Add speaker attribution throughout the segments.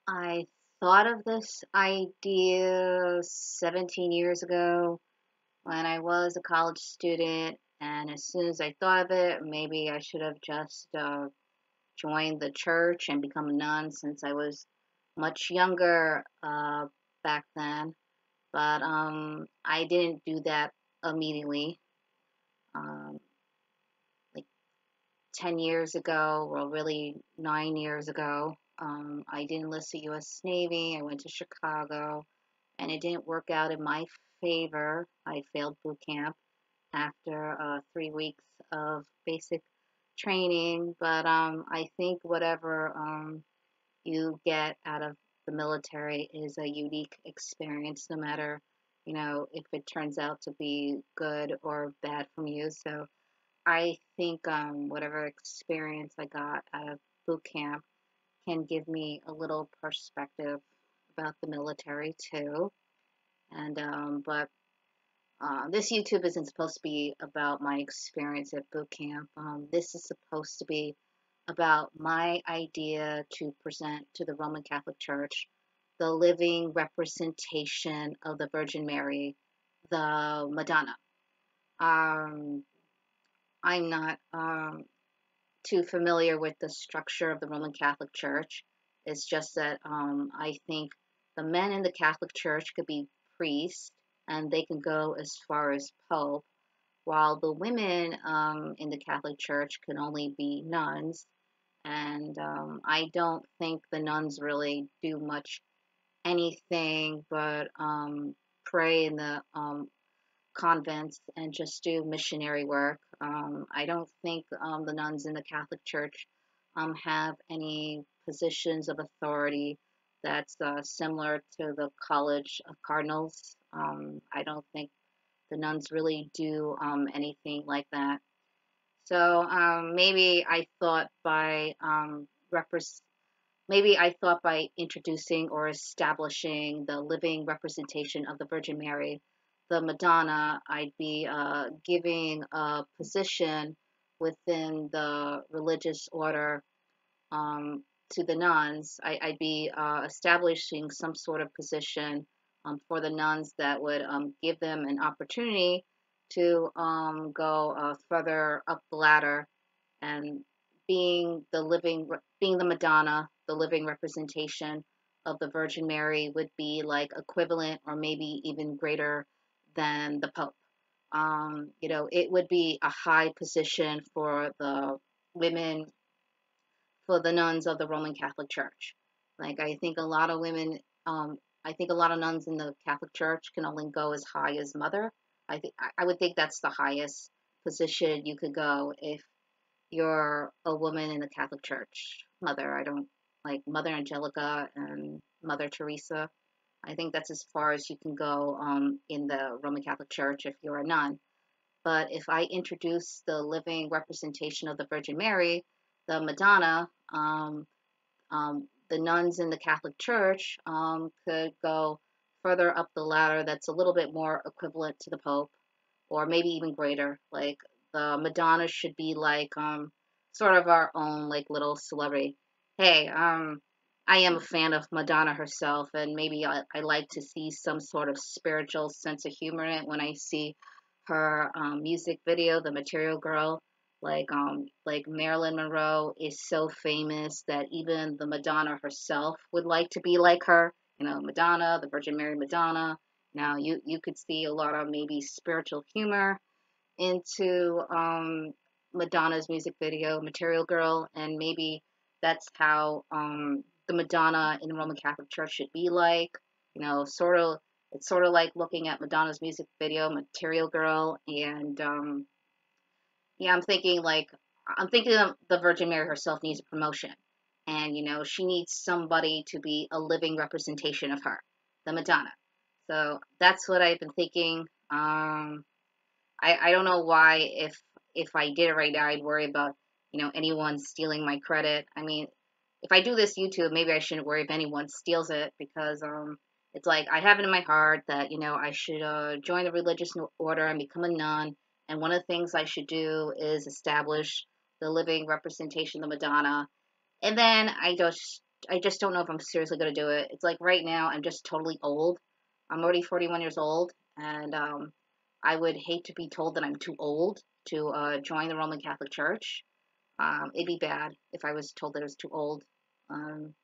Speaker 1: I thought of this idea 17 years ago when I was a college student, and as soon as I thought of it, maybe I should have just joined the church and become a nun since I was much younger back then. But I didn't do that immediately. Um, like 10 years ago, well, really 9 years ago, I did enlist the U.S. Navy. I went to Chicago, and it didn't work out in my favor. I failed boot camp after 3 weeks of basic training. But I think whatever you get out of the military is a unique experience, no matter, if it turns out to be good or bad from you. So I think whatever experience I got out of boot camp can give me a little perspective about the military too. And but this YouTube isn't supposed to be about my experience at boot camp. This is supposed to be about my idea to present to the Roman Catholic Church the living representation of the Virgin Mary, the Madonna. Um, I'm not too familiar with the structure of the Roman Catholic Church. It's just that I think the men in the Catholic Church could be priests and they can go as far as Pope, while the women in the Catholic Church can only be nuns. And I don't think the nuns really do much anything but pray in the convents and just do missionary work. I don't think the nuns in the Catholic Church have any positions of authority that's similar to the College of Cardinals. I don't think the nuns really do anything like that. So maybe I thought by introducing or establishing the living representation of the Virgin Mary, the Madonna, I'd be giving a position within the religious order to the nuns. I'd be establishing some sort of position for the nuns that would give them an opportunity to go further up the ladder, and being the Madonna, the living representation of the Virgin Mary would be like equivalent or maybe even greater than the Pope. It would be a high position for the women, for the nuns of the Roman Catholic Church. Like I think a lot of nuns in the Catholic Church can only go as high as mother. I would think that's the highest position you could go if you're a woman in the Catholic Church. Mother, I don't like Mother Angelica and Mother Teresa. I think that's as far as you can go in the Roman Catholic Church if you're a nun. But if I introduce the living representation of the Virgin Mary, the Madonna, the nuns in the Catholic Church could go further up the ladder that's a little bit more equivalent to the Pope, or maybe even greater. Like the Madonna should be like sort of our own like little celebrity. Hey, I am a fan of Madonna herself, and maybe I like to see some sort of spiritual sense of humor in it when I see her music video, The Material Girl. Like Marilyn Monroe is so famous that even the Madonna herself would like to be like her. Madonna, the Virgin Mary Madonna. Now you could see a lot of maybe spiritual humor into Madonna's music video, Material Girl, and maybe that's how the Madonna in the Roman Catholic Church should be like. Sort of, it's sort of like looking at Madonna's music video, Material Girl, and yeah, I'm thinking of the Virgin Mary herself needs a promotion, and she needs somebody to be a living representation of her, the Madonna. So that's what I've been thinking. I don't know why if I did it right now I'd worry about anyone stealing my credit. I mean, if I do this YouTube, maybe I shouldn't worry if anyone steals it, because it's like I have it in my heart that I should join the religious order and become a nun, and one of the things I should do is establish the living representation of Madonna, and then I I just don't know if I'm seriously gonna do it. It's like right now I'm just totally old. I'm already 41 years old, and I would hate to be told that I'm too old to join the Roman Catholic Church. It'd be bad if I was told that I was too old. Um,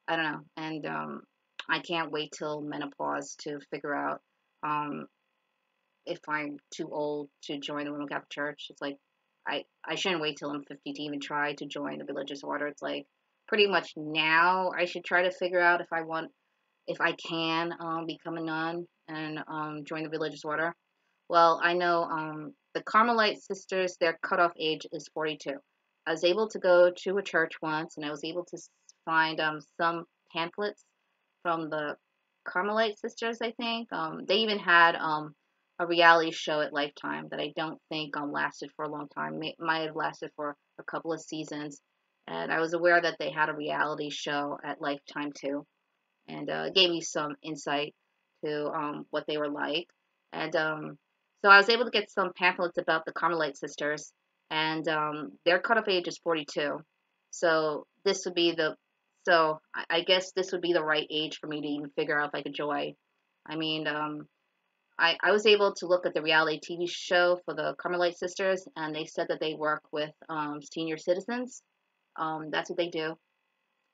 Speaker 1: I don't know, and I can't wait till menopause to figure out um, if I'm too old to join the Roman Catholic Church. It's like I shouldn't wait till I'm 50 to even try to join the religious order. It's like pretty much now I should try to figure out if I can become a nun and join the religious order. Well, I know the Carmelite sisters, their cutoff age is 42. I was able to go to a church once, and I was able to find some pamphlets from the Carmelite sisters, I think. They even had a reality show at Lifetime that I don't think lasted for a long time. Might have lasted for a couple of seasons. And I was aware that they had a reality show at Lifetime too, and it gave me some insight to what they were like. And so I was able to get some pamphlets about the Carmelite sisters, and their cutoff age is 42. So this would be the so I guess this would be the right age for me to even figure out if I could join. I mean, I was able to look at the reality TV show for the Carmelite sisters, and they said that they work with senior citizens. That's what they do.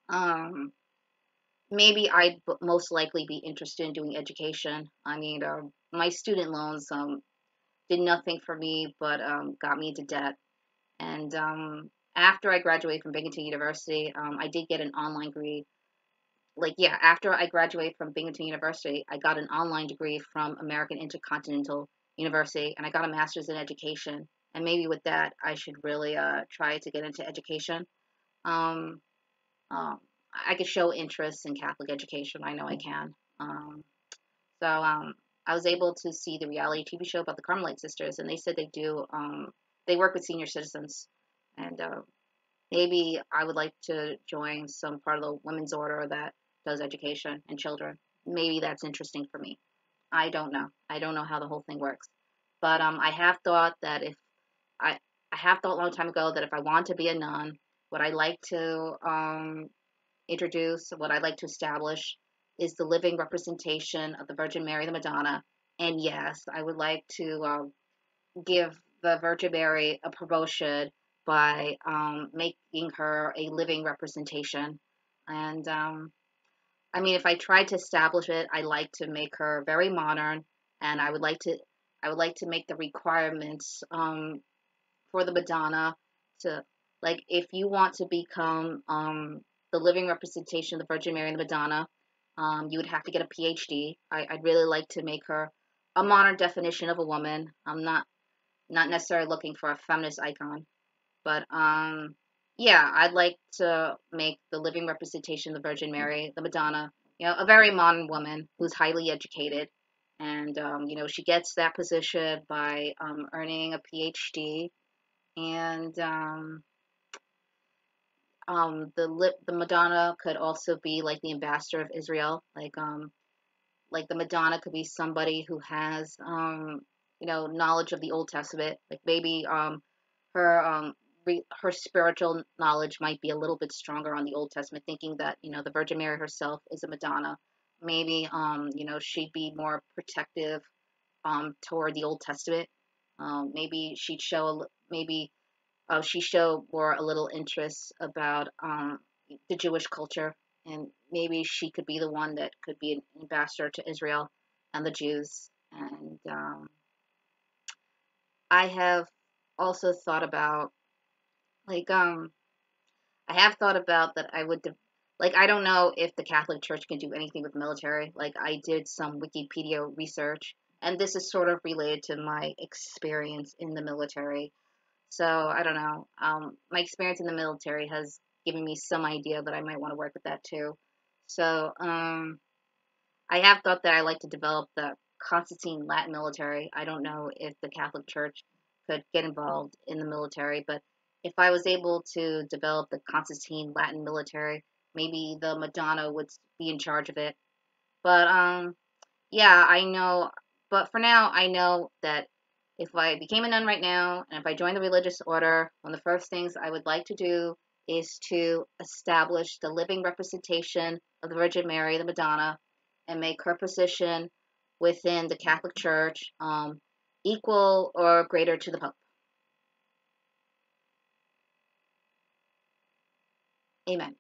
Speaker 1: Um, Maybe I'd most likely be interested in doing education. I mean, my student loans did nothing for me but got me into debt. And after I graduated from Binghamton University, I did get an online degree. Like, yeah, after I graduated from Binghamton University, I got an online degree from American Intercontinental University, and I got a master's in education. And maybe with that, I should really try to get into education. Um, um, I could show interest in Catholic education. I know I can. So I was able to see the reality TV show about the Carmelite sisters, and they said they work with senior citizens, and maybe I would like to join some part of the women's order that does education and children. Maybe that's interesting for me. I don't know. I don't know how the whole thing works, but I have thought that if I I have thought a long time ago that if I want to be a nun, what I like to introduce, what I'd like to establish is the living representation of the Virgin Mary, the Madonna. And yes, I would like to give the Virgin Mary a promotion by making her a living representation. And I mean, if I tried to establish it, I like to make her very modern, and I would like to make the requirements for the Madonna to like if you want to become the living representation of the Virgin Mary and the Madonna, you would have to get a PhD. I'd really like to make her a modern definition of a woman. I'm not necessarily looking for a feminist icon, but yeah, I'd like to make the living representation of the Virgin Mary, the Madonna, a very modern woman who's highly educated. And, she gets that position by earning a PhD, and the Madonna could also be like the ambassador of Israel. Like the Madonna could be somebody who has knowledge of the Old Testament. Like maybe her her spiritual knowledge might be a little bit stronger on the Old Testament, thinking that the Virgin Mary herself is a Madonna. Maybe she'd be more protective toward the Old Testament. Maybe maybe she showed more a little interest about the Jewish culture, and maybe she could be the one that could be an ambassador to Israel and the Jews. And I have also thought about like I have thought about that I would like I don't know if the Catholic Church can do anything with military. Like I did some Wikipedia research, and this is sort of related to my experience in the military. So I don't know. My experience in the military has given me some idea that I might want to work with that too. So I have thought that I like to develop the Constantine Latin military. I don't know if the Catholic Church could get involved in the military, but if I was able to develop the Constantine Latin military, maybe the Madonna would be in charge of it. But yeah, I know. But for now, I know that if I became a nun right now, and if I joined the religious order, one of the first things I would like to do is to establish the living representation of the Virgin Mary, the Madonna, and make her position within the Catholic Church equal or greater to the Pope. Amen.